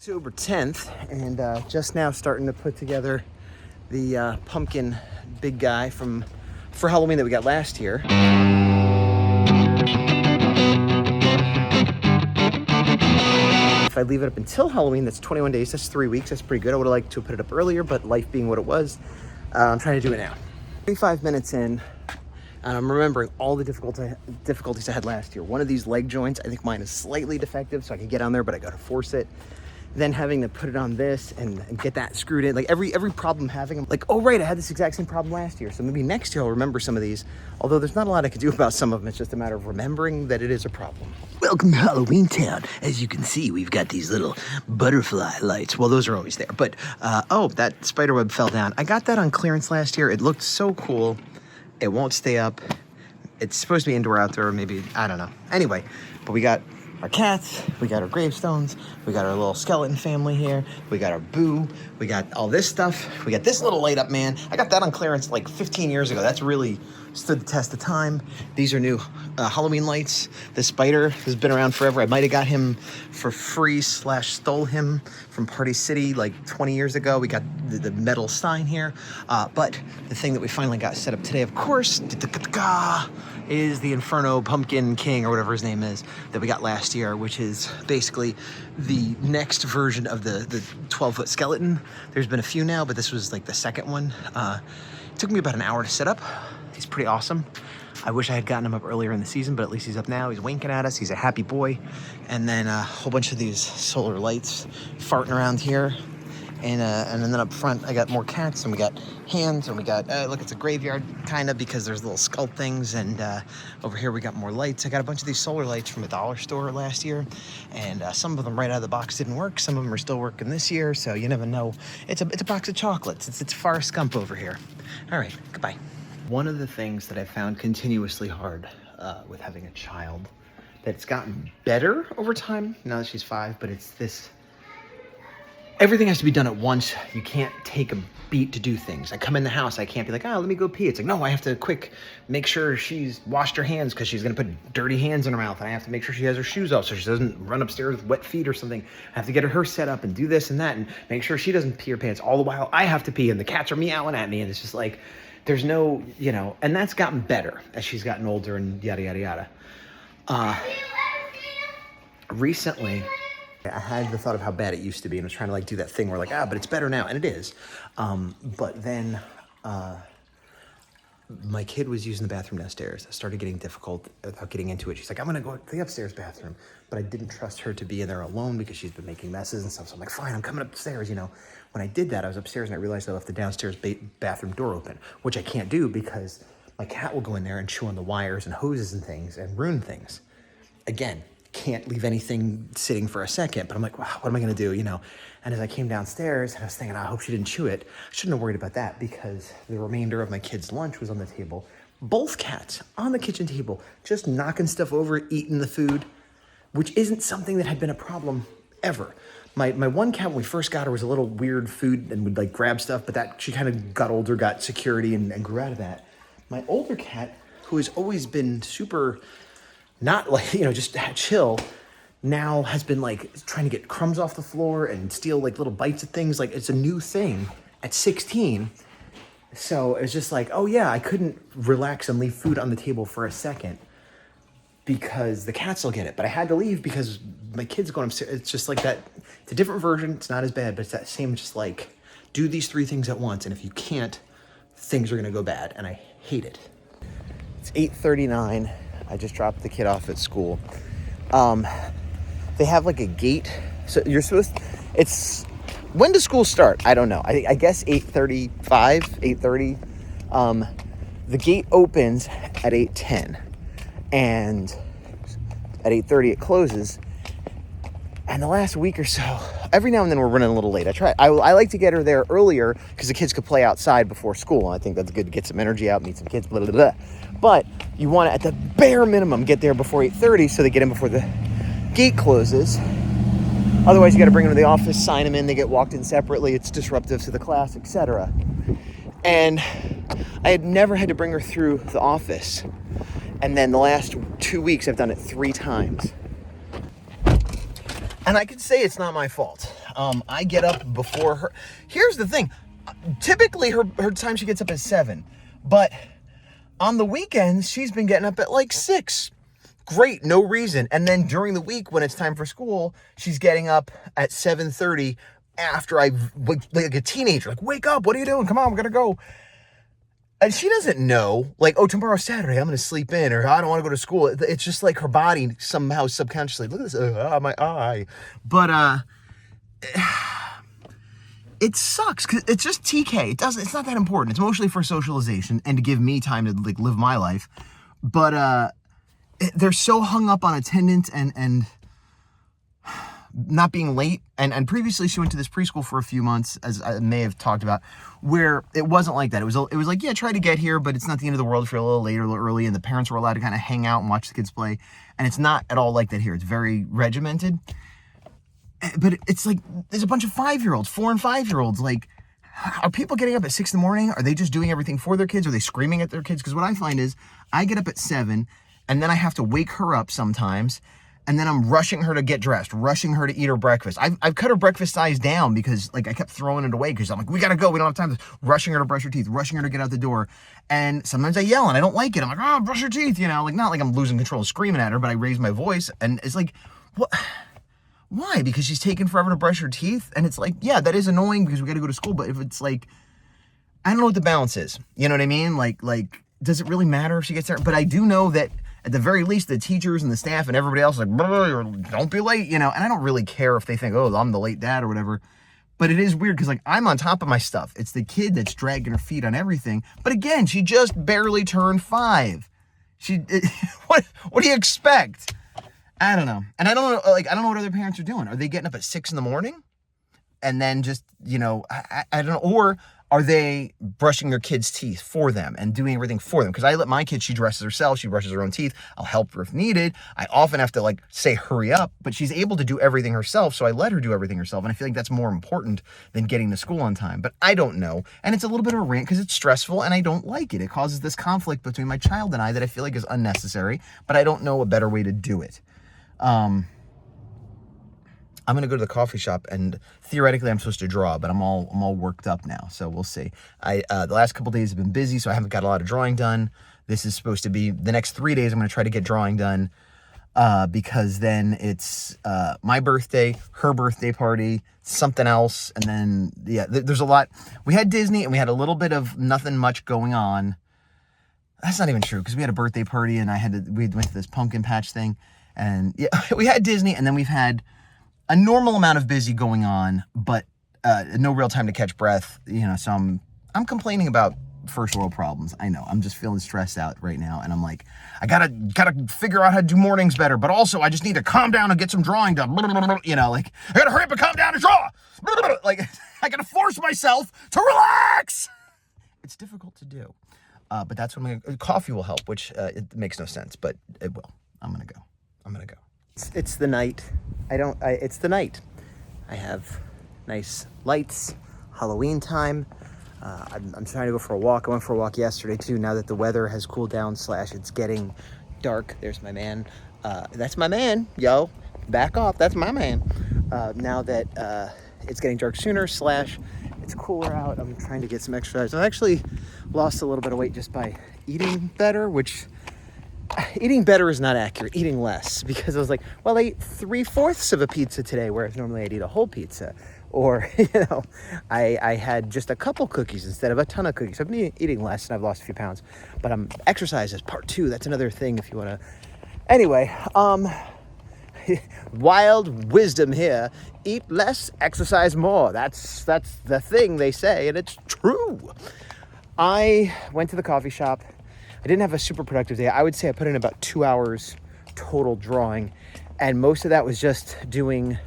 October 10th, and just now starting to put together the pumpkin big guy for Halloween that we got last year. If I leave it up until Halloween, that's 21 days, that's 3 weeks, that's pretty good. I would have liked to have put it up earlier, but life being what it was, I'm trying to do it now. 35 minutes in, and I'm remembering all the difficulties I had last year. One of these leg joints, I think mine is slightly defective, so I can get on there, but I gotta force it. Then having to put it on this and get that screwed in. Like every problem having them, like, oh right, I had this exact same problem last year. So maybe next year I'll remember some of these. Although there's not a lot I can do about some of them. It's just a matter of remembering that it is a problem. Welcome to Halloween Town. As you can see, we've got these little butterfly lights. Well, those are always there. But, oh, that spider web fell down. I got that on clearance last year. It looked so cool. It won't stay up. It's supposed to be indoor, outdoor, maybe, I don't know. Anyway, but we got our cats, we got our gravestones, we got our little skeleton family here, we got our boo, we got all this stuff, we got this little light up man. I got that on clearance like 15 years ago. That's really stood the test of time. These are new Halloween lights. The spider has been around forever. I might have got him for free / stole him from Party City like 20 years ago. We got the metal sign here. But the thing that we finally got set up today, of course, is the Inferno Pumpkin King, or whatever his name is, that we got last year, which is basically the next version of the 12-foot skeleton. There's been a few now, but this was like the second one. It took me about an hour to set up. He's pretty awesome. I wish I had gotten him up earlier in the season, but at least he's up now. He's winking at us. He's a happy boy. And then a whole bunch of these solar lights farting around here. And then up front, I got more cats, and we got hands, and we got, look, it's a graveyard, kind of, because there's little skull things, and over here we got more lights. I got a bunch of these solar lights from a dollar store last year, and some of them right out of the box didn't work. Some of them are still working this year, so you never know. It's a box of chocolates. It's Forrest Gump over here. All right, goodbye. One of the things that I found continuously hard with having a child, that's gotten better over time, now that she's 5, but it's this... Everything has to be done at once. You can't take a beat to do things. I come in the house, I can't be like, let me go pee. It's like, no, I have to make sure she's washed her hands because she's going to put dirty hands in her mouth. And I have to make sure she has her shoes off so she doesn't run upstairs with wet feet or something. I have to get her set up and do this and that and make sure she doesn't pee her pants. All the while I have to pee and the cats are meowing at me. And it's just like, there's no, and that's gotten better as she's gotten older and yada, yada, yada. Recently, I had the thought of how bad it used to be and was trying to like do that thing where like, but it's better now, and it is. But then my kid was using the bathroom downstairs. I started getting difficult about getting into it. She's like, I'm gonna go to the upstairs bathroom. But I didn't trust her to be in there alone because she's been making messes and stuff. So I'm like, fine, I'm coming upstairs, When I did that, I was upstairs and I realized I left the downstairs bathroom door open, which I can't do because my cat will go in there and chew on the wires and hoses and things and ruin things. Again, can't leave anything sitting for a second, but I'm like, wow, what am I gonna do, And as I came downstairs, and I was thinking, I hope she didn't chew it. I shouldn't have worried about that because the remainder of my kid's lunch was on the table. Both cats on the kitchen table, just knocking stuff over, eating the food, which isn't something that had been a problem ever. My one cat, when we first got her, was a little weird food and would like grab stuff, but that she kind of got older, got security and grew out of that. My older cat, who has always been super not like, just chill, now has been like trying to get crumbs off the floor and steal like little bites of things. Like it's a new thing at 16. So it's just like, oh yeah, I couldn't relax and leave food on the table for a second because the cats will get it. But I had to leave because my kid's going upstairs. It's just like that. It's a different version. It's not as bad, but it's that same, just like do these 3 things at once. And if you can't, things are going to go bad. And I hate it. It's 8:39. I just dropped the kid off at school. They have like a gate. So you're supposed to, when does school start? I don't know. I guess 8:35, 8:30. The gate opens at 8:10 and at 8:30 it closes. And the last week or so, every now and then we're running a little late. I like to get her there earlier because the kids could play outside before school. I think that's good to get some energy out, meet some kids, blah, blah, blah. But you want to, at the bare minimum, get there before 8:30 so they get in before the gate closes. Otherwise, you got to bring them to the office, sign them in, they get walked in separately. It's disruptive to the class, etc. And I had never had to bring her through the office. And then the last 2 weeks, I've done it 3 times. And I could say it's not my fault. I get up before her. Here's the thing. Typically, her time she gets up is 7. But on the weekends, she's been getting up at like 6. Great, no reason. And then during the week, when it's time for school, she's getting up at 7:30 after like a teenager. Like, wake up, what are you doing? Come on, we gotta go. And she doesn't know, like, oh, tomorrow's Saturday, I'm going to sleep in, or I don't want to go to school. It's just like her body somehow subconsciously, look at this, my eye. But it sucks, because it's just TK. It's not that important. It's mostly for socialization and to give me time to, like, live my life. But they're so hung up on attendance and not being late. And previously she went to this preschool for a few months, as I may have talked about, where it wasn't like that. It was like, yeah, try to get here, but it's not the end of the world if you're a little late or a little early, and the parents were allowed to kind of hang out and watch the kids play. And it's not at all like that here. It's very regimented. But it's like, there's a bunch of 5-year-olds, 4 and 5-year-olds. Like, are people getting up at 6 in the morning? Are they just doing everything for their kids? Are they screaming at their kids? Because what I find is, I get up at 7, and then I have to wake her up sometimes. And then I'm rushing her to get dressed, rushing her to eat her breakfast. I've cut her breakfast size down because, like, I kept throwing it away because I'm like, we gotta go, we don't have time. Rushing her to brush her teeth, rushing her to get out the door. And sometimes I yell and I don't like it. I'm like, oh, brush your teeth, you know, like, not like I'm losing control screaming at her, but I raise my voice. And it's like, what? Why? Because she's taking forever to brush her teeth? And it's like, yeah, that is annoying because we gotta go to school. But if it's like, I don't know what the balance is. You know what I mean? Like, does it really matter if she gets there? But I do know that at the very least, the teachers and the staff and everybody else is like, don't be late, you know. And I don't really care if they think, oh, I'm the late dad or whatever. But it is weird because, like, I'm on top of my stuff. It's the kid that's dragging her feet on everything. But again, she just barely turned 5. What do you expect? I don't know. And I don't know, like, I don't know what other parents are doing. Are they getting up at 6 in the morning? And then just, you know, I don't know. Or are they brushing their kids' teeth for them and doing everything for them? Because I let my kid, she dresses herself, she brushes her own teeth. I'll help her if needed. I often have to, like, say, hurry up, but she's able to do everything herself, so I let her do everything herself. And I feel like that's more important than getting to school on time. But I don't know. And it's a little bit of a rant because it's stressful and I don't like it. It causes this conflict between my child and I that I feel like is unnecessary, but I don't know a better way to do it. I'm going to go to the coffee shop, and theoretically I'm supposed to draw, but I'm all worked up now, so we'll see. The last couple days have been busy, so I haven't got a lot of drawing done. This is supposed to be the next 3 days. I'm going to try to get drawing done, because then it's my birthday, her birthday party, something else, and then, yeah, there's a lot. We had Disney, and we had a little bit of nothing much going on. That's not even true, because we had a birthday party, and we went to this pumpkin patch thing, and yeah, we had Disney, and then we've had a normal amount of busy going on, but no real time to catch breath, you know. So I'm complaining about first world problems. I know, I'm just feeling stressed out right now, and I'm like, I gotta figure out how to do mornings better, but also I just need to calm down and get some drawing done. You know, like, I gotta hurry up and calm down and draw. Like, I gotta force myself to relax. It's difficult to do, but that's what coffee will help, which it makes no sense, but it will. I'm gonna go. It's the night. It's the night. I have nice lights, Halloween time. I'm trying to go for a walk. I went for a walk yesterday too, now that the weather has cooled down / it's getting dark. There's my man. That's my man, yo. Back off, that's my man. Now that it's getting dark sooner / it's cooler out, I'm trying to get some exercise. I've actually lost a little bit of weight just by eating better, which... Eating better is not accurate. Eating less, because I was like, well, I ate 3/4 of a pizza today, whereas normally I'd eat a whole pizza. Or, you know, I had just a couple cookies instead of a ton of cookies. I've been eating less, and I've lost a few pounds. But exercise is part 2. That's another thing if you want to. Anyway, wild wisdom here: eat less, exercise more. That's the thing they say, and it's true. I went to the coffee shop. I didn't have a super productive day. I would say I put in about 2 hours total drawing, and most of that was just doing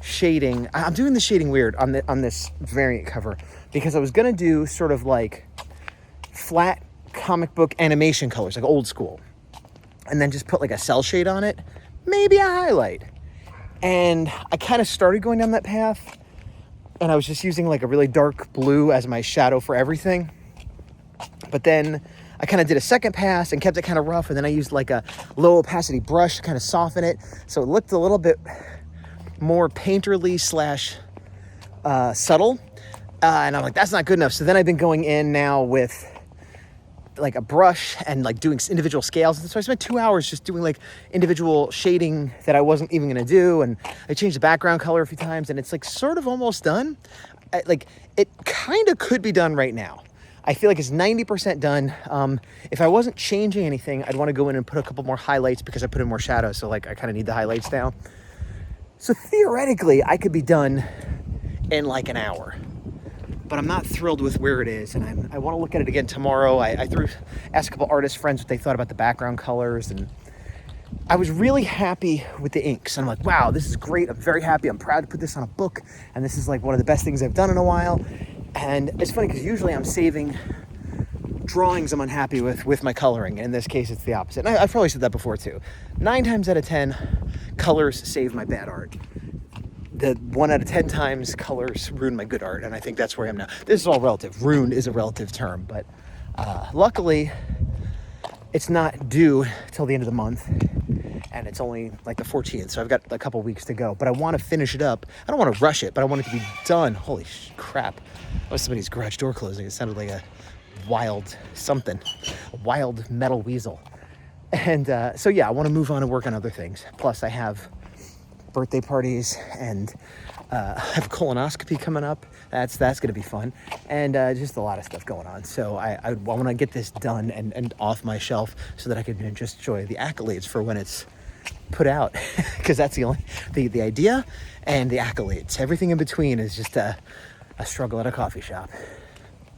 shading. I'm doing the shading weird on this variant cover, because I was gonna do sort of like flat comic book animation colors, like old school, and then just put like a cell shade on it, maybe a highlight. And I kind of started going down that path, and I was just using like a really dark blue as my shadow for everything. But then I kind of did a second pass and kept it kind of rough, and then I used like a low opacity brush to kind of soften it, so it looked a little bit more painterly subtle. And I'm like, that's not good enough. So then I've been going in now with like a brush and like doing individual scales. And so I spent 2 hours just doing like individual shading that I wasn't even going to do. And I changed the background color a few times, and it's like sort of almost done. Like it kind of could be done right now. I feel like it's 90% done. If I wasn't changing anything, I'd want to go in and put a couple more highlights because I put in more shadows. So like I kind of need the highlights now. So theoretically, I could be done in like an hour. But I'm not thrilled with where it is, and I want to look at it again tomorrow. I asked a couple artist friends what they thought about the background colors, and I was really happy with the inks. And I'm like, wow, this is great. I'm very happy. I'm proud to put this on a book, and this is like one of the best things I've done in a while. And it's funny because usually I'm saving drawings I'm unhappy with my coloring, and in this case it's the opposite. And I've probably said that before too. 9 times out of 10, colors save my bad art. The 1 out of 10 times colors ruin my good art, and I think that's where I am now. This is all relative. Ruin is a relative term, but luckily it's not due till the end of the month, and it's only like the 14th, so I've got a couple weeks to go. But I want to finish it up. I don't want to rush it, but I want it to be done. Holy crap. That was somebody's garage door closing. It sounded like a wild something, a wild metal weasel. And so yeah, I want to move on and work on other things. Plus I have birthday parties, and I have a colonoscopy coming up. That's going to be fun, and just a lot of stuff going on. So I want to get this done and off my shelf so that I can just enjoy the accolades for when it's put out, because that's the idea and the accolades. Everything in between is just a struggle at a coffee shop.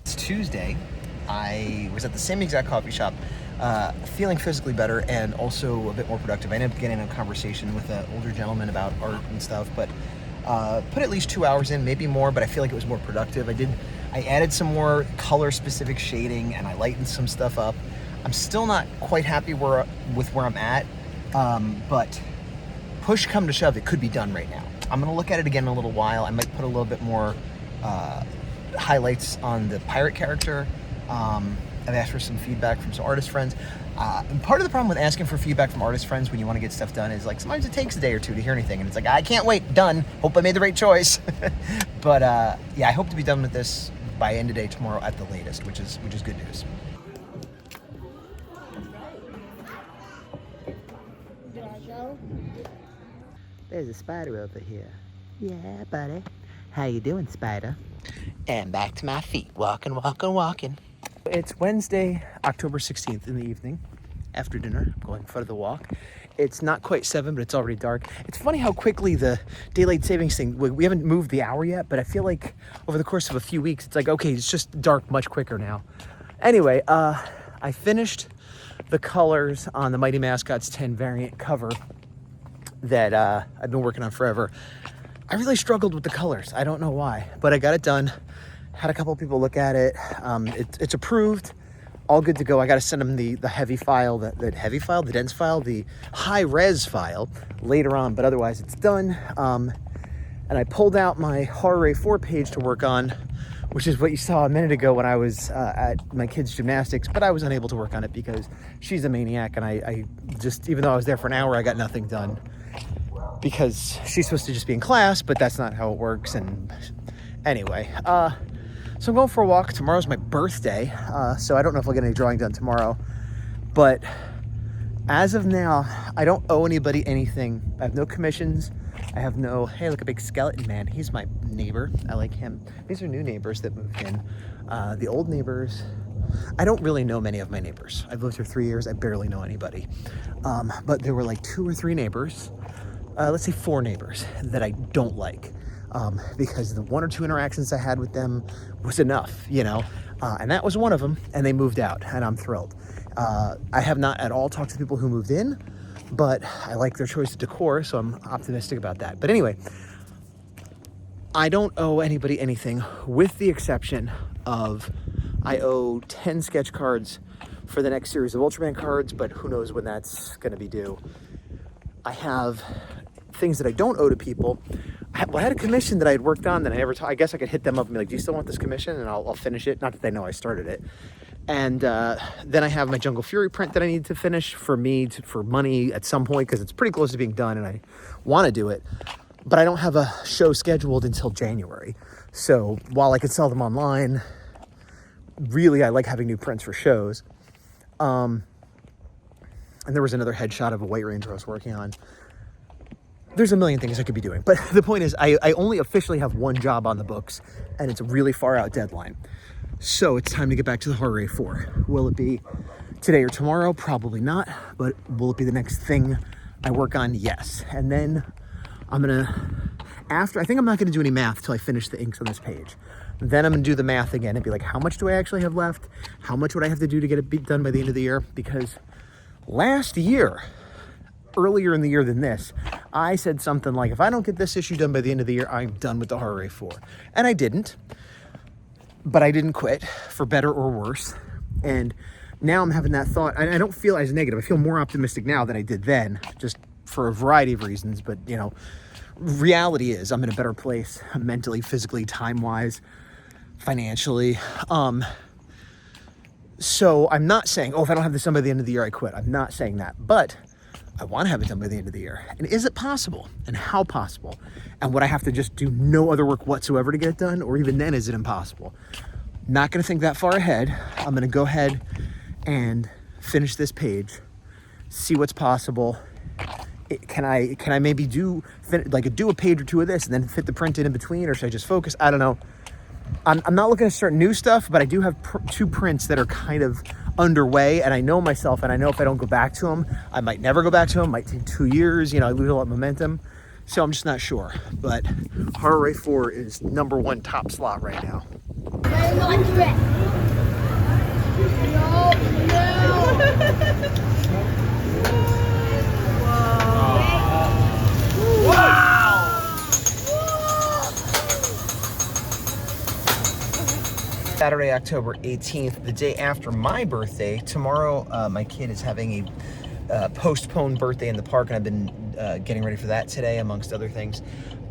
It's Tuesday. I was at the same exact coffee shop, feeling physically better and also a bit more productive. I ended up getting a conversation with an older gentleman about art and stuff, but put at least 2 hours in, maybe more, but I feel like it was more productive. I added some more color-specific shading, and I lightened some stuff up. I'm still not quite happy with where I'm at, but push come to shove, it could be done right now. I'm gonna look at it again in a little while. I might put a little bit more highlights on the pirate character. I've asked for some feedback from some artist friends. And part of the problem with asking for feedback from artist friends when you want to get stuff done is like sometimes it takes a day or two to hear anything, and it's like, I can't wait, done. Hope I made the right choice. But yeah, I hope to be done with this by end of day tomorrow at the latest, which is good news. There's a spider over here. Yeah, buddy. How you doing, spider? And back to my feet, walking. It's Wednesday, October 16th in the evening, after dinner. I'm going for the walk. It's not quite 7, but it's already dark. It's funny how quickly the daylight savings thing, we haven't moved the hour yet, but I feel like over the course of a few weeks, it's like, okay, it's just dark much quicker now. Anyway, I finished the colors on the Mighty Mascots 10 variant cover that I've been working on forever. I really struggled with the colors. I don't know why, but I got it done. Had a couple people look at it. It's approved, all good to go. I got to send them the heavy file, the dense file, the high res file later on, but otherwise it's done. And I pulled out my Horror 4 page to work on, which is what you saw a minute ago when I was at my kids' gymnastics, but I was unable to work on it because she's a maniac, and I just, even though I was there for an hour, I got nothing done because she's supposed to just be in class, but that's not how it works. And anyway, so I'm going for a walk. Tomorrow's my birthday, so I don't know if I'll get any drawing done tomorrow. But as of now, I don't owe anybody anything. I have no commissions. I have no, hey, look, a big skeleton man. He's my neighbor. I like him. These are new neighbors that moved in. The old neighbors, I don't really know many of my neighbors. I've lived here 3 years. I barely know anybody. But there were like 2 or 3 neighbors, let's say 4 neighbors that I don't like. Because the 1 or 2 interactions I had with them was enough, and that was one of them, and they moved out, and I'm thrilled. I have not at all talked to people who moved in, but I like their choice of decor, so I'm optimistic about that. But anyway, I don't owe anybody anything, with the exception of I owe 10 sketch cards for the next series of Ultraman cards, but who knows when that's going to be due. I have things that I don't owe to people. I had a commission that I had worked on that I guess I could hit them up and be like, do you still want this commission? And I'll finish it. Not that they know I started it. And then I have my Jungle Fury print that I need to finish for money at some point, because it's pretty close to being done and I want to do it. but I don't have a show scheduled until January. So while I could sell them online, really I like having new prints for shows. And there was another headshot of a White Ranger I was working on. There's a million things I could be doing. But the point is, I only officially have one job on the books, and it's a really far out deadline. So it's time to get back to the Horror A4. Will it be today or tomorrow? Probably not. But will it be the next thing I work on? Yes. And then I'm gonna, I think I'm not gonna do any math till I finish the inks on this page. Then I'm gonna do the math again and be like, how much do I actually have left? How much would I have to do to get it done by the end of the year? Because last year, earlier in the year than this, I said something like, if I don't get this issue done by the end of the year, I'm done with the Horror A4. And I didn't, but I didn't quit, for better or worse. And now I'm having that thought. I don't feel as negative. I feel more optimistic now than I did then, just for a variety of reasons. But, you know, reality is I'm in a better place mentally, physically, time-wise, financially. So I'm not saying, oh, if I don't have this done by the end of the year, I quit. I'm not saying that. But I want to have it done by the end of the year. And is it possible? And how possible? And would I have to just do no other work whatsoever to get it done? Or even then, is it impossible? Not going to think that far ahead. I'm going to go ahead and finish this page, see what's possible. Can I maybe do a page or two of this and then fit the print in between, or should I just focus? I don't know. I'm not looking to start new stuff, but I do have two prints that are kind of underway, and I know myself, and I know if I don't go back to them, I might never go back to them. Might take 2 years. You know, I lose a lot of momentum. So I'm just not sure. But Horror A4 is #1 top slot right now. Saturday, October 18th, the day after my birthday. Tomorrow, my kid is having a postponed birthday in the park, and I've been getting ready for that today, amongst other things.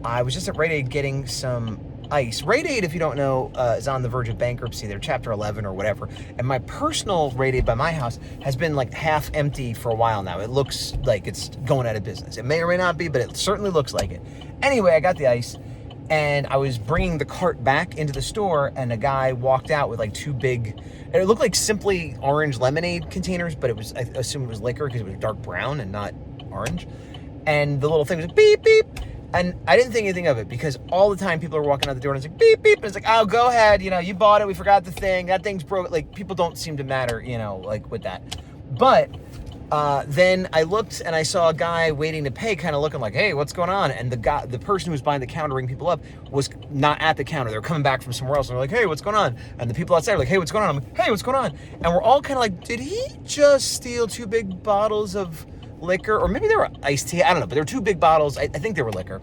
I was just at Rite Aid getting some ice. Rite Aid, if you don't know, is on the verge of bankruptcy. They're Chapter 11 or whatever. And my personal Rite Aid by my house has been like half empty for a while now. It looks like it's going out of business. It may or may not be, but it certainly looks like it. Anyway, I got the ice, and I was bringing the cart back into the store, and a guy walked out with like two big, and it looked like Simply orange lemonade containers, but it was, I assume it was liquor because it was dark brown and not orange. And the little thing was like, beep, beep. And I didn't think anything of it because all the time people are walking out the door and it's like, beep, beep. And it's like, oh, go ahead. You know, you bought it. We forgot the thing. That thing's broke. Like, people don't seem to matter, you know, like with that. But then I looked and I saw a guy waiting to pay, kind of looking like, hey, what's going on? And the person who was behind the counter ringing people up was not at the counter. They were coming back from somewhere else. And they're like, hey, what's going on? And the people outside are like, hey, what's going on? I'm like, hey, what's going on? And we're all kind of like, did he just steal 2 big bottles of liquor? Or maybe they were iced tea. I don't know. But there were 2 big bottles. I think they were liquor.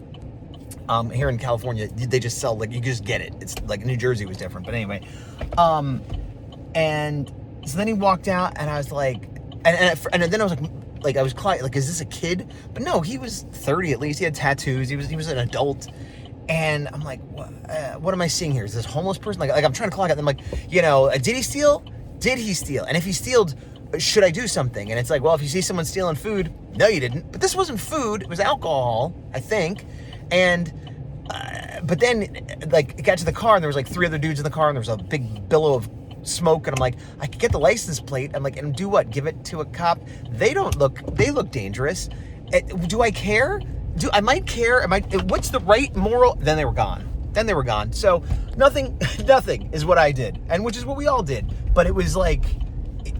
Here in California, they just sell, like, you just get it. It's like New Jersey was different. But anyway. And so then he walked out and I was like, and then I was like, I was like, is this a kid? But no, he was 30 at least. He had tattoos. He was an adult. And I'm like, what am I seeing here? Is this a homeless person? Like I'm trying to clock out. I'm like, you know, did he steal? Did he steal? And if he stealed, should I do something? And it's like, well, if you see someone stealing food, no, you didn't. But this wasn't food. It was alcohol, I think. And, but then, like, it got to the car and there was like 3 other dudes in the car and there was a big billow of smoke, and I'm like, I could get the license plate. I'm like, and do what? Give it to a cop? They look dangerous. Do I care? I might care. What's the right moral? Then they were gone. So nothing is what I did, and which is what we all did. But it was like,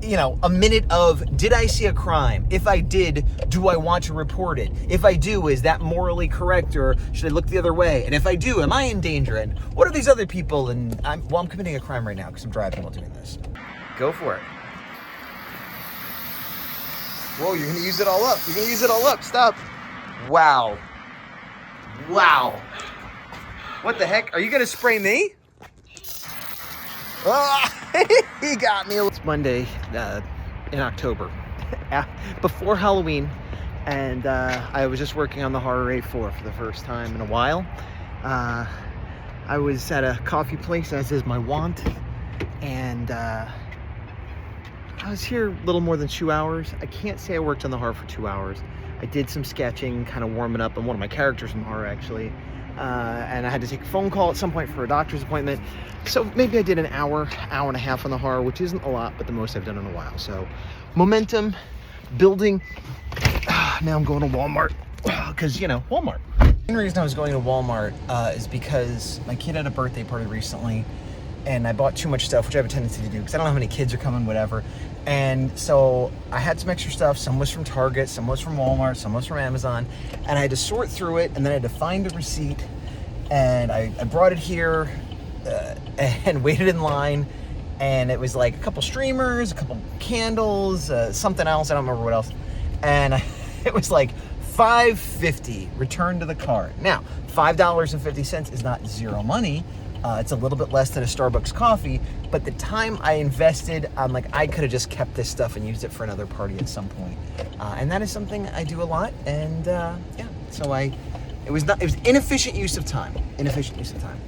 you know, a minute of, did I see a crime? If I did, do I want to report it? If I do, is that morally correct, or should I look the other way? And if I do, am I in danger? And what are these other people? And I'm committing a crime right now because I'm driving while doing this. Go for it. Whoa, you're gonna use it all up. Stop. Wow. What the heck? Are you gonna spray me? Oh, he got me. It's Monday in October, before Halloween, and I was just working on the Horror A4 for the first time in a while. I was at a coffee place, as is my wont, and I was here a little more than 2 hours. I can't say I worked on the horror for 2 hours. I did some sketching, kind of warming up on one of my characters from horror, actually. And I had to take a phone call at some point for a doctor's appointment. So maybe I did an hour and a half on the horror, which isn't a lot, but the most I've done in a while. So momentum building. Now I'm going to Walmart because, Walmart. The main reason I was going to Walmart is because my kid had a birthday party recently and I bought too much stuff, which I have a tendency to do because I don't know how many kids are coming, whatever. And so I had some extra stuff. Some was from Target, some was from Walmart, some was from Amazon. And I had to sort through it, and then I had to find a receipt. And I brought it here and waited in line. And it was like a couple streamers, a couple candles, something else. I don't remember what else. And it was like $5.50 returned to the cart. Now, $5.50 is not zero money. It's a little bit less than a Starbucks coffee, but the time I invested, I could have just kept this stuff and used it for another party at some point. And that is something I do a lot. And so it was inefficient use of time. Inefficient use of time.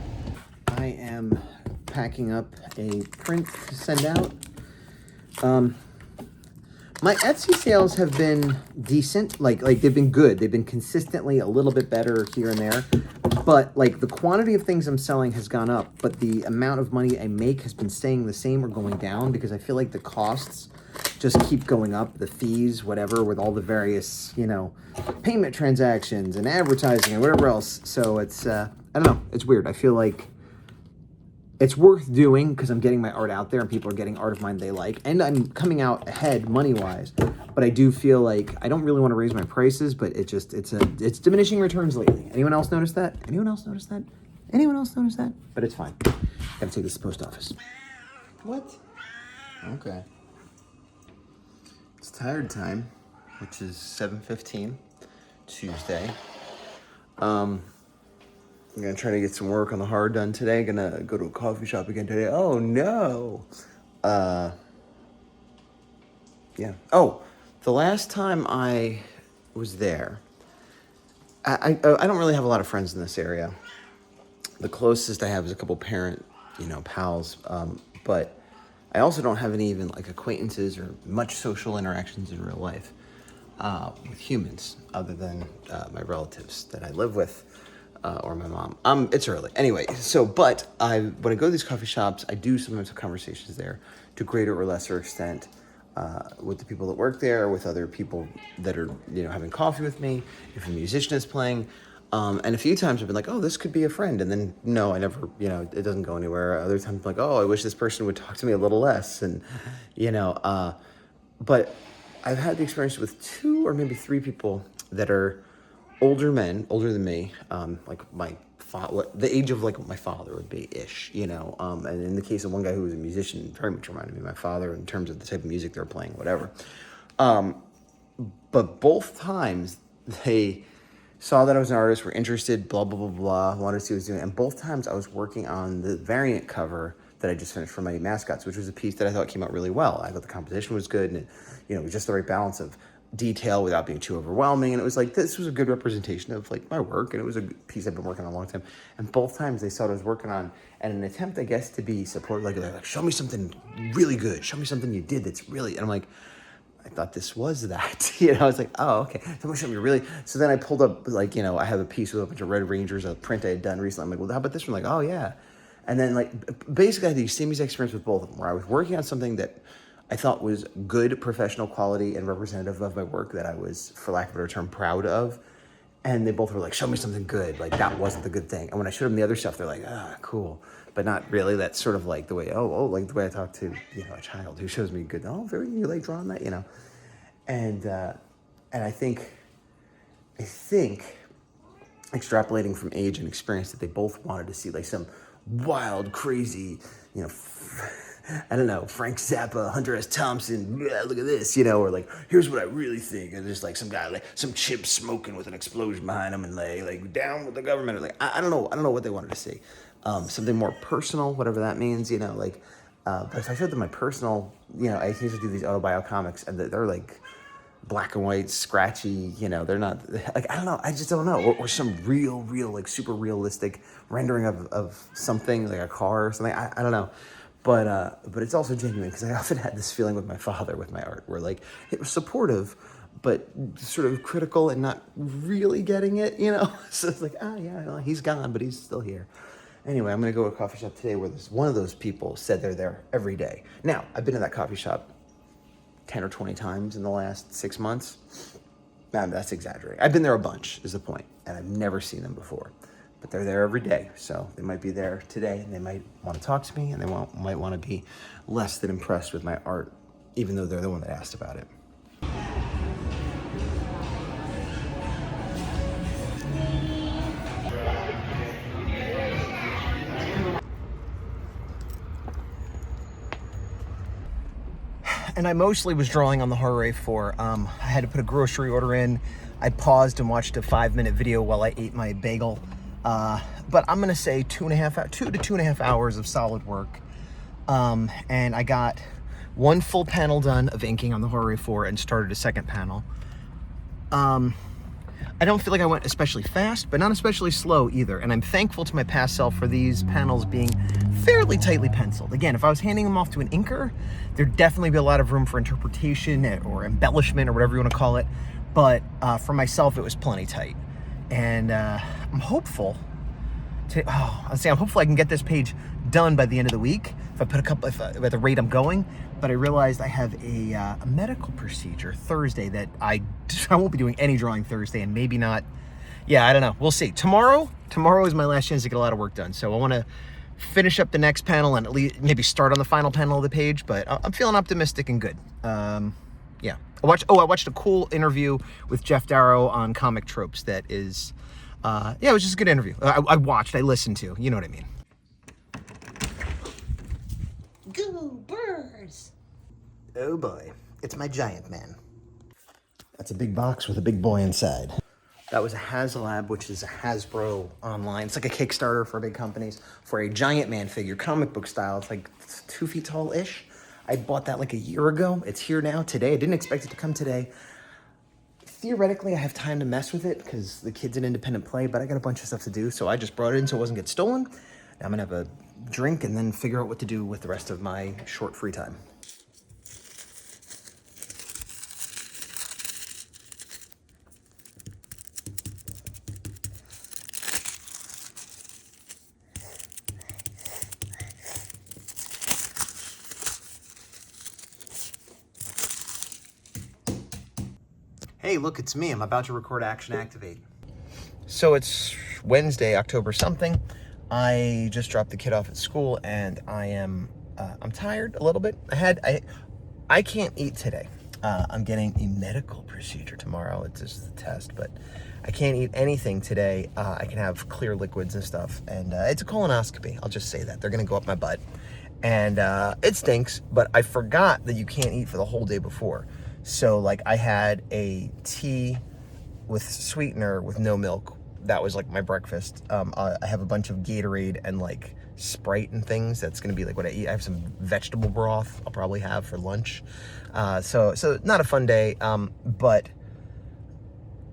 I am packing up a print to send out. My Etsy sales have been decent, like they've been good. They've been consistently a little bit better here and there, but the quantity of things I'm selling has gone up, but the amount of money I make has been staying the same or going down because I feel like the costs just keep going up, the fees, whatever, with all the various, payment transactions and advertising and whatever else. So it's, I don't know, it's weird. I feel like it's worth doing because I'm getting my art out there and people are getting art of mine they like. And I'm coming out ahead money-wise. But I do feel like I don't really want to raise my prices, but it's diminishing returns lately. Anyone else notice that? Anyone else notice that? Anyone else notice that? But it's fine. Gotta take this to the post office. What? Okay. It's tired time, which is 7:15, Tuesday. I'm gonna try to get some work on the horror done today. Gonna go to a coffee shop again today. Oh no. Yeah. Oh, the last time I was there, I don't really have a lot of friends in this area. The closest I have is a couple parent, pals. But I also don't have any even acquaintances or much social interactions in real life with humans other than my relatives that I live with. Or my mom. It's early. Anyway, but when I go to these coffee shops, I do sometimes have conversations there to greater or lesser extent with the people that work there, with other people that are, having coffee with me, if a musician is playing. And a few times I've been like, oh, this could be a friend. And then, no, I never, it doesn't go anywhere. Other times I'm like, oh, I wish this person would talk to me a little less. And, but I've had the experience with 2 or maybe 3 people that are older men, older than me, my the age of my father would be ish, and in the case of one guy who was a musician, very much reminded me of my father in terms of the type of music they're playing, whatever. But both times they saw that I was an artist, were interested, blah, blah, blah, blah, wanted to see what I was doing. And both times I was working on the variant cover that I just finished for my mascots, which was a piece that I thought came out really well. I thought the composition was good and it was just the right balance of detail without being too overwhelming, and it was this was a good representation of my work, and it was a piece I've been working on a long time. And both times they saw what I was working on, and an attempt, I guess, to be supportive, they're like, show me something really good, show me something you did that's really, and I'm like, I thought this was that, I was like, oh, okay, someone show me really. So then I pulled up, I have a piece with a bunch of Red Rangers, a print I had done recently. I'm like, well, how about this one? Oh yeah. And then basically I had the same exact experience with both of them, where I was working on something that I thought was good professional quality and representative of my work that I was, for lack of a better term, proud of. And they both were like, show me something good. That wasn't the good thing. And when I showed them the other stuff, they're like, cool. But not really. That's sort of the way, the way I talk to, a child who shows me good. Oh, very, you like drawing that, And I think extrapolating from age and experience that they both wanted to see some wild, crazy, I don't know, Frank Zappa, Hunter S. Thompson, yeah, look at this, or here's what I really think. And there's some guy, some chimp smoking with an explosion behind him and down with the government. Or I don't know what they wanted to see. Something more personal, whatever that means, but if I showed them my personal, I usually do these autobio comics and they're black and white, scratchy, they're not, I don't know, I just don't know. Or some real, super realistic rendering of something, a car or something, I don't know. But it's also genuine because I often had this feeling with my father with my art where it was supportive, but sort of critical and not really getting it, you know? So it's like, oh yeah, well, he's gone, but he's still here. Anyway, I'm gonna go to a coffee shop today where this one of those people said they're there every day. Now, I've been to that coffee shop 10 or 20 times in the last 6 months. Man, that's exaggerating. I've been there a bunch, is the point, and I've never seen them before. But they're there every day, so they might be there today, and they might want to talk to me, and they might want to be less than impressed with my art, even though they're the one that asked about it. And I mostly was drawing on the Horror A4. I had to put a grocery order in. I paused and watched a 5-minute video while I ate my bagel. But I'm gonna say 2 to 2.5 hours of solid work. And I got one full panel done of inking on the Horror A4 and started a second panel. I don't feel like I went especially fast, but not especially slow either. And I'm thankful to my past self for these panels being fairly tightly penciled. Again, if I was handing them off to an inker, there'd definitely be a lot of room for interpretation or embellishment or whatever you want to call it. But for myself, it was plenty tight. And I'm hopeful I'm hopeful I can get this page done by the end of the week. If I put at the rate I'm going. But I realized I have a medical procedure Thursday that I won't be doing any drawing Thursday, and maybe not. Yeah, I don't know. We'll see. Tomorrow is my last chance to get a lot of work done. So I want to finish up the next panel and at least maybe start on the final panel of the page. But I'm feeling optimistic and good. Yeah. I watched a cool interview with Jeff Darrow on comic tropes. That is, it was just a good interview. I listened to. You know what I mean. Go birds! Oh boy, it's my giant man. That's a big box with a big boy inside. That was a HasLab, which is a Hasbro online. It's like a Kickstarter for big companies for a giant man figure, comic book style. It's like 2 feet tall-ish. I bought that like a year ago. It's here now today. I didn't expect it to come today. Theoretically, I have time to mess with it because the kid's an independent play, but I got a bunch of stuff to do, so I just brought it in so it wasn't get stolen. Now I'm gonna have a drink and then figure out what to do with the rest of my short free time. Hey, look, it's me. I'm about to record Action Activate. So it's Wednesday, October something. I just dropped the kid off at school and I'm tired a little bit. I can't eat today. I'm getting a medical procedure tomorrow. It's just a test, but I can't eat anything today. I can have clear liquids and stuff, and it's a colonoscopy. I'll just say that. They're gonna go up my butt. And it stinks, but I forgot that you can't eat for the whole day before. So like I had a tea with sweetener with no milk. That was like my breakfast. I have a bunch of Gatorade and like Sprite and things. That's gonna be like what I eat. I have some vegetable broth I'll probably have for lunch. So not a fun day, but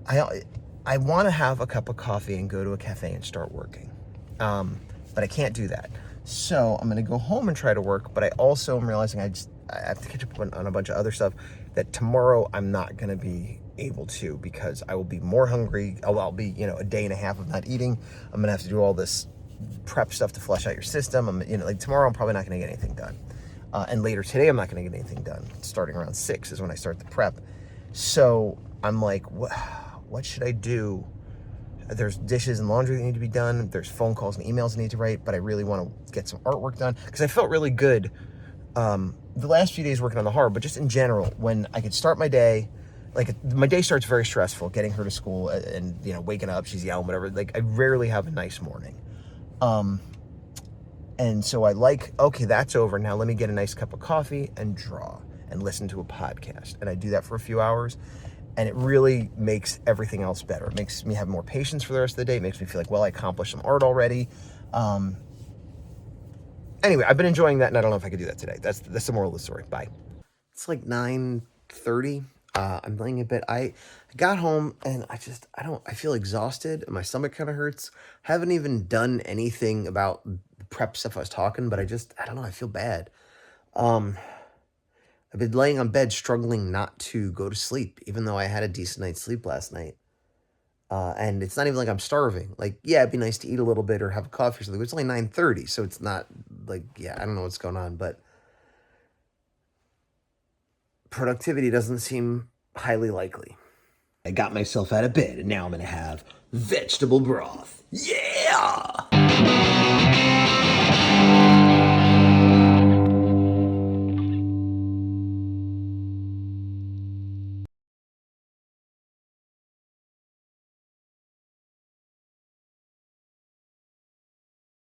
I want to have a cup of coffee and go to a cafe and start working. But I can't do that. So I'm gonna go home and try to work, but I also am realizing I have to catch up on a bunch of other stuff that tomorrow I'm not gonna be able to because I will be more hungry. I'll be, a day and a half of not eating. I'm gonna have to do all this prep stuff to flush out your system. Like tomorrow I'm probably not gonna get anything done. And later today I'm not gonna get anything done. Starting around 6 is when I start the prep. So I'm like, what should I do? There's dishes and laundry that need to be done. There's phone calls and emails I need to write, but I really want to get some artwork done because I felt really good the last few days working on the horror, but just in general, when I could start my day, like my day starts very stressful, getting her to school and, waking up, she's yelling, whatever. Like I rarely have a nice morning. And so okay, that's over. Now let me get a nice cup of coffee and draw and listen to a podcast. And I do that for a few hours. And it really makes everything else better. It makes me have more patience for the rest of the day. It makes me feel like, well, I accomplished some art already. Anyway, I've been enjoying that, and I don't know if I could do that today. That's the moral of the story. Bye. It's like 9:30. I'm laying in bed. I got home, and I feel exhausted. My stomach kind of hurts. Haven't even done anything about the prep stuff I was talking, but I don't know. I feel bad. I've been laying on bed struggling not to go to sleep, even though I had a decent night's sleep last night. And it's not even like I'm starving. Like, yeah, it'd be nice to eat a little bit or have a coffee or something. But it's only 9:30, so it's not like, yeah, I don't know what's going on, but productivity doesn't seem highly likely. I got myself out of bed, and now I'm gonna have vegetable broth. Yeah!